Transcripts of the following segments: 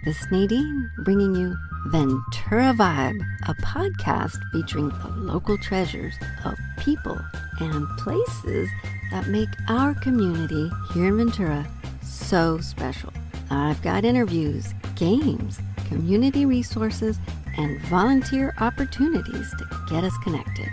This is Nadine bringing you Ventura Vibe, a podcast featuring the local treasures of people and places that make our community here in Ventura so special. I've got interviews, games, community resources, and volunteer opportunities to get us connected.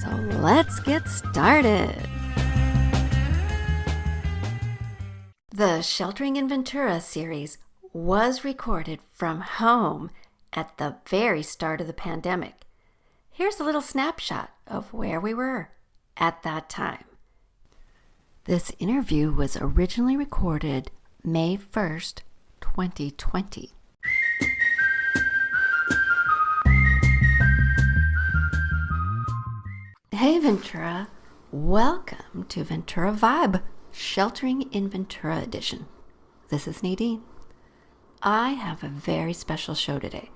So let's get started. The Sheltering in Ventura series was recorded from home at the very start of the pandemic. Here's a little snapshot of where we were at that time. This interview was originally recorded May 1st, 2020. Hey Ventura, welcome to Ventura Vibe, Sheltering in Ventura edition. This is Nadine. I have a very special show today.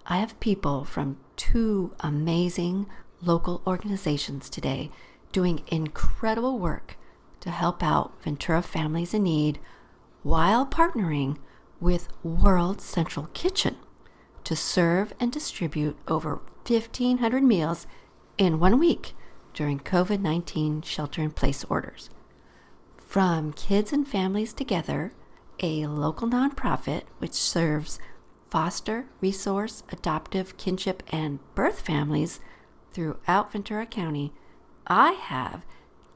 I have people from two amazing local organizations today doing incredible work to help out Ventura families in need while partnering with World Central Kitchen to serve and distribute over 1,500 meals in 1 week during COVID-19 shelter-in-place orders. From Kids and Families Together, a local nonprofit which serves foster, resource, adoptive, kinship, and birth families throughout Ventura County, I have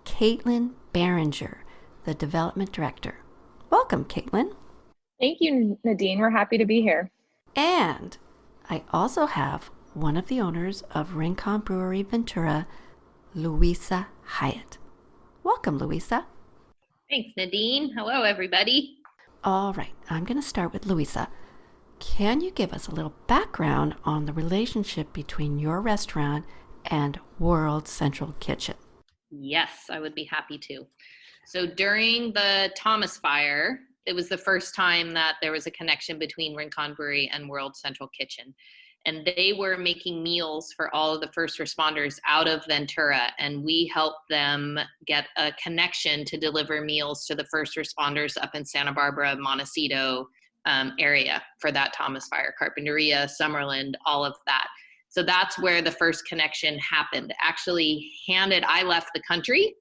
Caitlin Barringer, the Development Director. Welcome, Caitlin. Thank you, Nadine. We're happy to be here. And I also have one of the owners of Rincon Brewery Ventura, Luisa Hyatt. Welcome, Luisa. Thanks, Nadine. Hello, everybody. All right, I'm going to start with Luisa. Can you give us a little background on the relationship between your restaurant and World Central Kitchen? Yes, I would be happy to. So during the Thomas Fire, it was the first time that there was a connection between Rincon Brewery and World Central Kitchen. And they were making meals for all of the first responders out of Ventura. And we helped them get a connection to deliver meals to the first responders up in Santa Barbara, Montecito area for that Thomas Fire, Carpinteria, Summerland, all of that. So that's where the first connection happened. Actually, I left the country.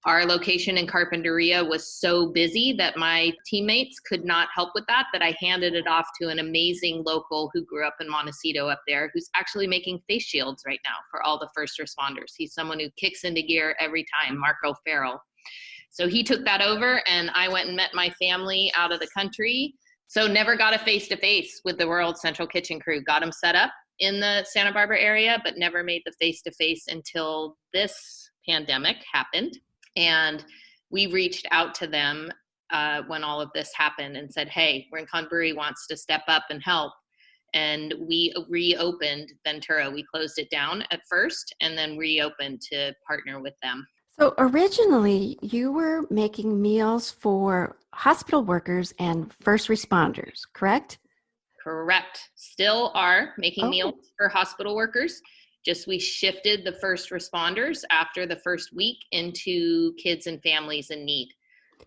Our location in Carpinteria was so busy that my teammates could not help with that I handed it off to an amazing local who grew up in Montecito up there, who's actually making face shields right now for all the first responders. He's someone who kicks into gear every time, Marco Farrell. So he took that over, and I went and met my family out of the country. So never got a face-to-face with the World Central Kitchen crew. Got them set up in the Santa Barbara area, but never made the face-to-face until this pandemic happened. And we reached out to them when all of this happened and said, hey, Rincon Brewery wants to step up and help. And we reopened Ventura. We closed it down at first and then reopened to partner with them. So originally, you were making meals for hospital workers and first responders, correct? Correct. Still are making meals for hospital workers. Just we shifted the first responders after the first week into kids and families in need.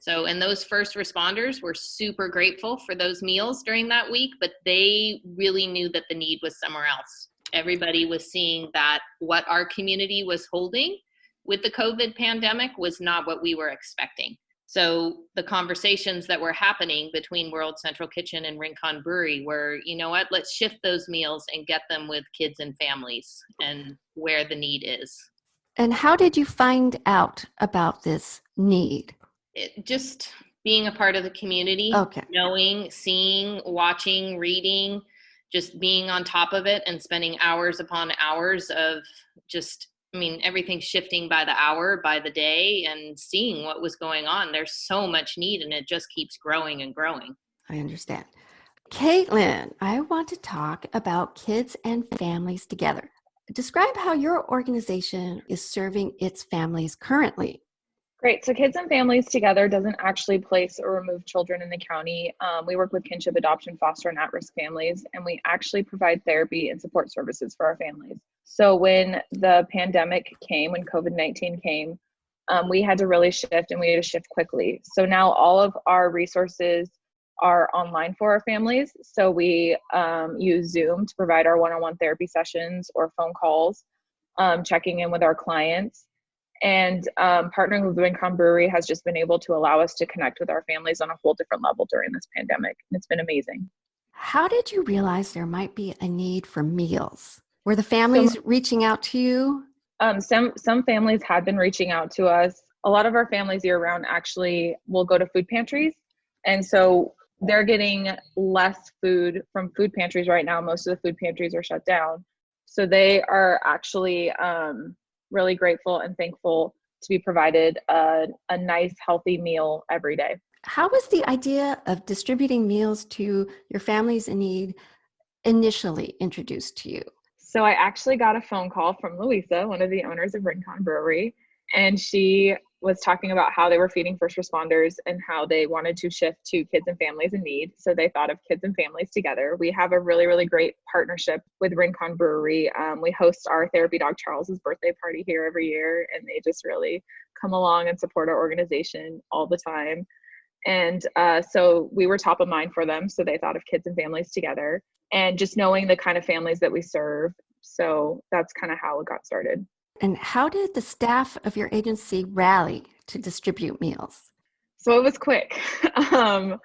So, and those first responders were super grateful for those meals during that week, but they really knew that the need was somewhere else. Everybody was seeing that what our community was holding with the COVID pandemic was not what we were expecting. So the conversations that were happening between World Central Kitchen and Rincon Brewery were, you know what, let's shift those meals and get them with kids and families and where the need is. And how did you find out about this need? Just being a part of the community, knowing, seeing, watching, reading, just being on top of it and spending hours upon hours of just everything shifting by the hour, by the day, and seeing what was going on. There's so much need, and it just keeps growing and growing. I understand. Caitlin, I want to talk about Kids and Families Together. Describe how your organization is serving its families currently. Great. So Kids and Families Together doesn't actually place or remove children in the county. We work with kinship, adoption, foster, and at-risk families, and we actually provide therapy and support services for our families. So when the pandemic came, when COVID-19 came, we had to really shift, and we had to shift quickly. So now all of our resources are online for our families. So we use Zoom to provide our one-on-one therapy sessions or phone calls, checking in with our clients. And partnering with Rincon Brewery has just been able to allow us to connect with our families on a whole different level during this pandemic. And it's been amazing. How did you realize there might be a need for meals? Were the families reaching out to you? Some families had been reaching out to us. A lot of our families year round actually will go to food pantries. And so they're getting less food from food pantries right now. Most of the food pantries are shut down. So they are actually really grateful and thankful to be provided a nice, healthy meal every day. How was the idea of distributing meals to your families in need initially introduced to you? So I actually got a phone call from Luisa, one of the owners of Rincon Brewery, and she was talking about how they were feeding first responders and how they wanted to shift to kids and families in need. So they thought of kids and families together. We have a really, really great partnership with Rincon Brewery. We host our therapy dog Charles's birthday party here every year, and they just really come along and support our organization all the time. And so we were top of mind for them. So they thought of kids and families together and just knowing the kind of families that we serve. So that's kind of how it got started. And how did the staff of your agency rally to distribute meals? So it was quick. I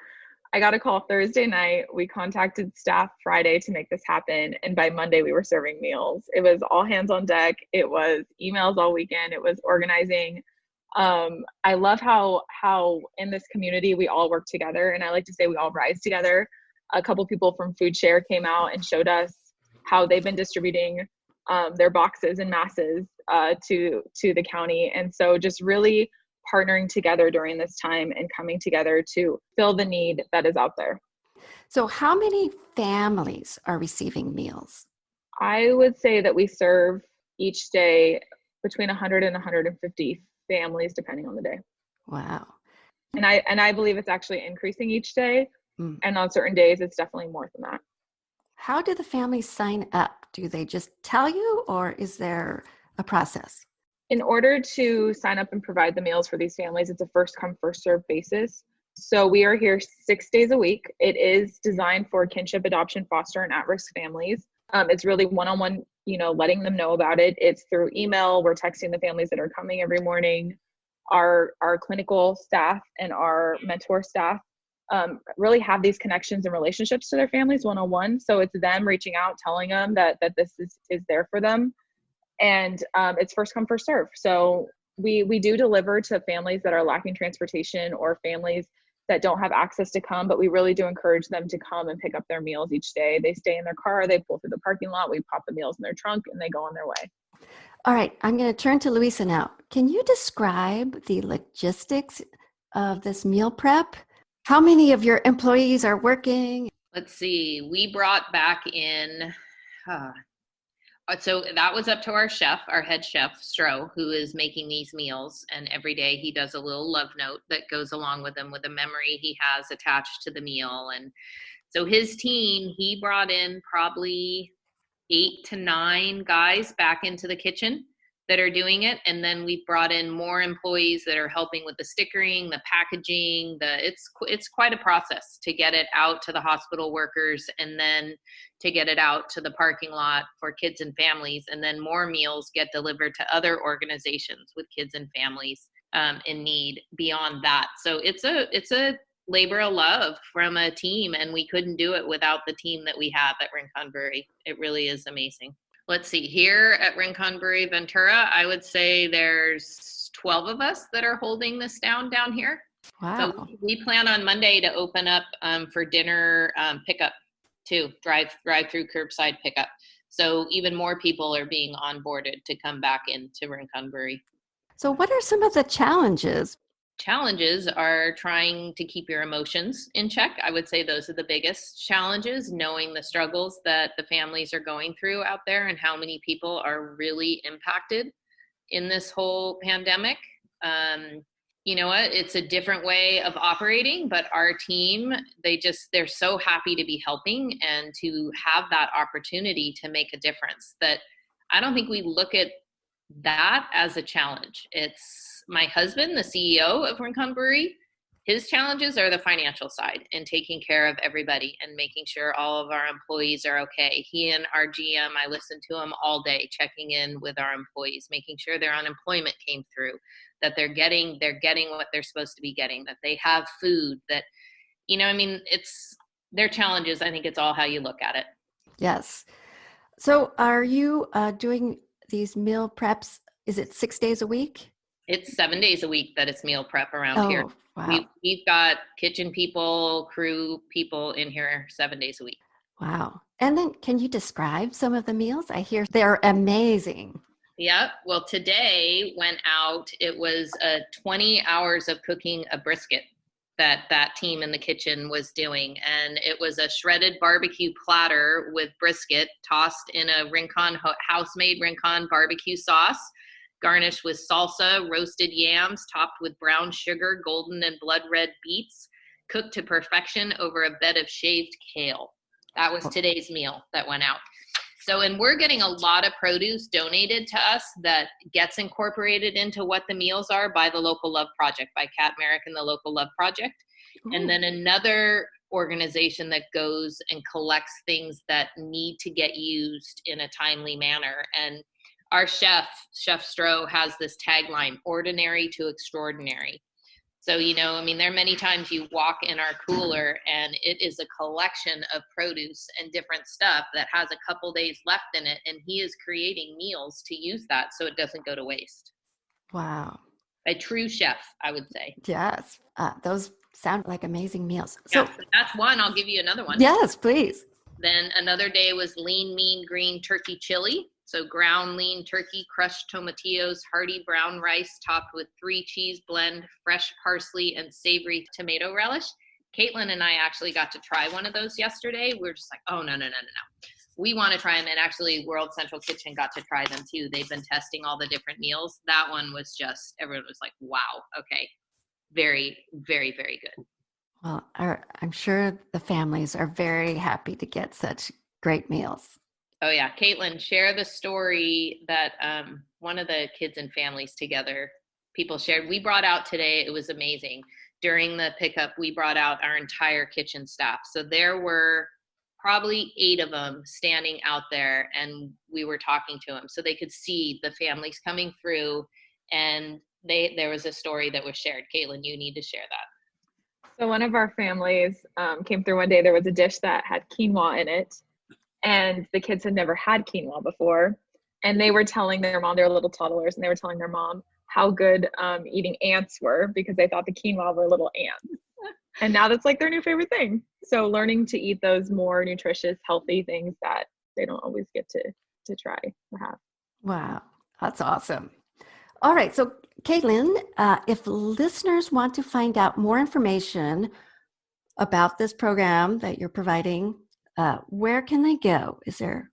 got a call Thursday night. We contacted staff Friday to make this happen. And by Monday, we were serving meals. It was all hands on deck. It was emails all weekend. It was organizing. I love how in this community we all work together, and I like to say we all rise together. A couple people from Food Share came out and showed us how they've been distributing their boxes in masses to the county, and so just really partnering together during this time and coming together to fill the need that is out there. So how many families are receiving meals? I would say that we serve each day between 100 and 150 families, depending on the day. Wow. And I believe it's actually increasing each day. And on certain days, it's definitely more than that. How do the families sign up? Do they just tell you, or is there a process? In order to sign up and provide the meals for these families, it's a first come, first served basis. So we are here 6 days a week. It is designed for kinship, adoption, foster, and at-risk families. It's really one-on-one, letting them know about it. It's through email. We're texting the families that are coming every morning. Our clinical staff and our mentor staff really have these connections and relationships to their families one-on-one. So it's them reaching out, telling them that this is there for them. And it's first come, first serve. So we do deliver to families that are lacking transportation or families that don't have access to come, but we really do encourage them to come and pick up their meals each day. They stay in their car, they pull through the parking lot, we pop the meals in their trunk, and they go on their way. All right, I'm going to turn to Luisa now. Can you describe the logistics of this meal prep? How many of your employees are working? Let's see, we brought back in, so that was up to our chef, our head chef, Stro, who is making these meals. And every day he does a little love note that goes along with him with a memory he has attached to the meal. And so his team, he brought in probably 8 to 9 guys back into the kitchen that are doing it. And then we've brought in more employees that are helping with the stickering, the packaging, it's quite a process to get it out to the hospital workers and then to get it out to the parking lot for kids and families. And then more meals get delivered to other organizations with kids and families in need beyond that. So it's a labor of love from a team, and we couldn't do it without the team that we have at Rincon Brewery. It really is amazing. Let's see, here at Rincon Brewery Ventura, I would say there's 12 of us that are holding this down here. Wow. So we plan on Monday to open up for dinner pickup too, drive-through curbside pickup. So even more people are being onboarded to come back into Rincon Brewery. So what are some of the challenges? Challenges are trying to keep your emotions in check. I would say those are the biggest challenges, knowing the struggles that the families are going through out there and how many people are really impacted in this whole pandemic. You know what? It's a different way of operating, but our team, they're so happy to be helping and to have that opportunity to make a difference that I don't think we look at that as a challenge. It's my husband, the CEO of Rincon Brewery. His challenges are the financial side and taking care of everybody and making sure all of our employees are okay. He and our GM, I listen to him all day, checking in with our employees, making sure their unemployment came through, that they're getting what they're supposed to be getting, that they have food, that, it's their challenges. I think it's all how you look at it. Yes. So are you doing these meal preps? Is it 6 days a week? It's 7 days a week that it's meal prep around here. Wow. We've got kitchen people, crew people in here 7 days a week. Wow. And then can you describe some of the meals? I hear they're amazing. Yeah. Well, today went out, it was 20 hours of cooking a brisket that team in the kitchen was doing. And it was a shredded barbecue platter with brisket tossed in a Rincon, house-made Rincon barbecue sauce, garnished with salsa, roasted yams, topped with brown sugar, golden and blood red beets, cooked to perfection over a bed of shaved kale. That was today's meal that went out. So, and we're getting a lot of produce donated to us that gets incorporated into what the meals are by the Local Love Project, by Kat and the Local Love Project. Ooh. And then another organization that goes and collects things that need to get used in a timely manner. And our Chef Stroh, has this tagline, ordinary to extraordinary. So, there are many times you walk in our cooler and it is a collection of produce and different stuff that has a couple days left in it. And he is creating meals to use that so it doesn't go to waste. Wow. A true chef, I would say. Yes. Those sound like amazing meals. So that's one. I'll give you another one. Yes, please. Then another day was lean, mean, green turkey chili. So ground lean turkey, crushed tomatillos, hearty brown rice topped with 3 cheese blend, fresh parsley, and savory tomato relish. Caitlin and I actually got to try one of those yesterday. We were just like, oh, no. We want to try them. And actually, World Central Kitchen got to try them too. They've been testing all the different meals. That one was just, everyone was like, wow, okay. Very, very, very good. Well, I'm sure the families are very happy to get such great meals. Oh, yeah. Caitlin, share the story that one of the kids and families together, people shared. We brought out today, it was amazing. During the pickup, we brought out our entire kitchen staff. So there were probably 8 of them standing out there, and we were talking to them so they could see the families coming through. And there was a story that was shared. Caitlin, you need to share that. So one of our families came through one day. There was a dish that had quinoa in it. And the kids had never had quinoa before. And they were telling their mom, they were little toddlers, and they were telling their mom how good eating ants were because they thought the quinoa were little ants. And now that's like their new favorite thing. So learning to eat those more nutritious, healthy things that they don't always get to try or have. Wow, that's awesome. All right. So Caitlin, if listeners want to find out more information about this program that you're providing, where can they go? Is there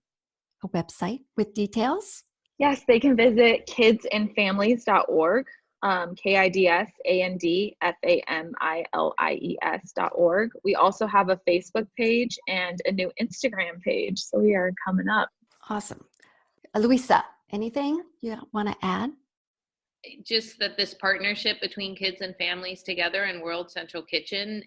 a website with details? Yes, they can visit kidsandfamilies.org, KIDSANDFAMILIES.org. We also have a Facebook page and a new Instagram page, so we are coming up. Awesome. Luisa, anything you want to add? Just that this partnership between Kids and Families Together and World Central Kitchen,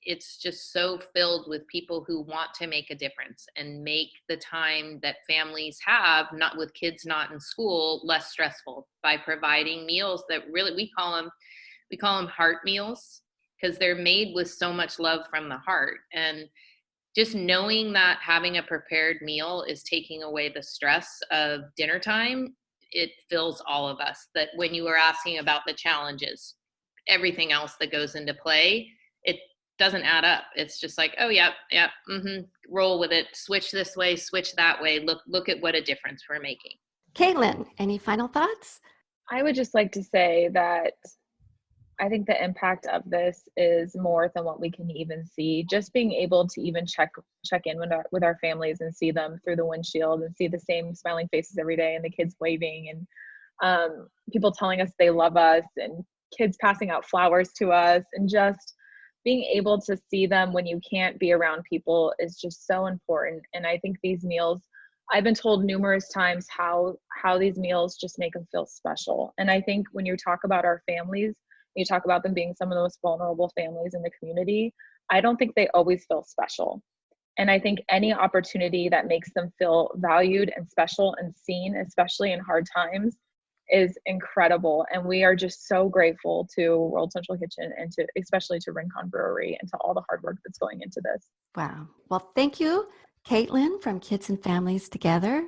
it's just so filled with people who want to make a difference and make the time that families have, not with kids not in school, less stressful by providing meals that really, we call them heart meals because they're made with so much love from the heart. And just knowing that having a prepared meal is taking away the stress of dinner time, it fills all of us. That when you were asking about the challenges, everything else that goes into play, it doesn't add up. It's just like, oh, yeah, roll with it. Switch this way, switch that way. Look at what a difference we're making. Caitlin, any final thoughts? I would just like to say that I think the impact of this is more than what we can even see. Just being able to even check in with our families and see them through the windshield and see the same smiling faces every day and the kids waving and people telling us they love us and kids passing out flowers to us, and just being able to see them when you can't be around people is just so important. And I think these meals, I've been told numerous times how these meals just make them feel special. And I think when you talk about our families, You talk about them being some of the most vulnerable families in the community. I don't think they always feel special. And I think any opportunity that makes them feel valued and special and seen, especially in hard times, is incredible. And we are just so grateful to World Central Kitchen and especially to Rincon Brewery and to all the hard work that's going into this. Wow. Well, thank you, Caitlin from Kids and Families Together.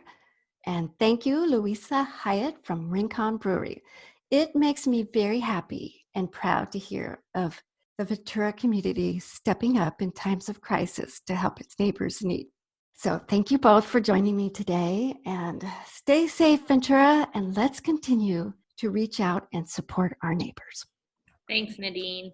And thank you, Luisa Hyatt from Rincon Brewery. It makes me very happy and proud to hear of the Ventura community stepping up in times of crisis to help its neighbors in need. So thank you both for joining me today, and stay safe, Ventura, and let's continue to reach out and support our neighbors. Thanks, Nadine.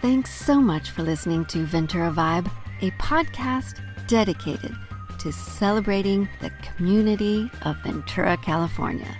Thanks so much for listening to Ventura Vibe, a podcast dedicated to celebrating the community of Ventura, California.